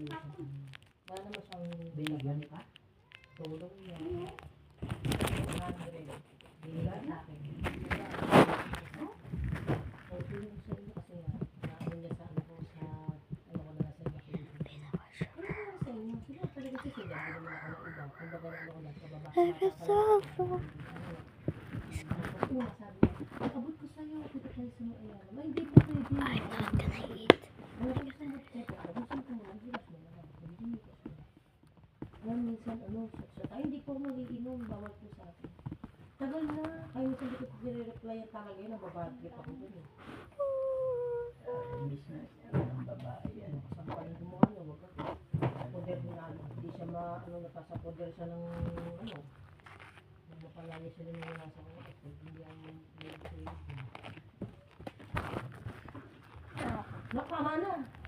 Wala naman siyang Binigyan ka? tulong niya. 100. Binigyan sa akin. So, tulong sa inyo kasi naano niya sa ano ko sa ano ko na sa inyo. Sa inyo. Sila talaga si sila. Hindi naman ako ng iba. Kung baga ano ko lang sa baba. Sabi niya, abot ko sa'yo. Kita tayo sa mga ayan. May hindi po pwede. I'm not gonna eat. Minsan hindi ko magiinom, bawal po sa akin. Tagal na, kaya minsan hindi ko nire-reply ang talaga yun, nababad trip ako dun eh. Miss na ang babae yan. Kasampalan ko mo ano, wag ako. Poder na ano, hindi siya nagpasa poder siya ng ano. Mapalaya siya ng mga nasa mga ito, hindi ang nire-reply. Nakama na!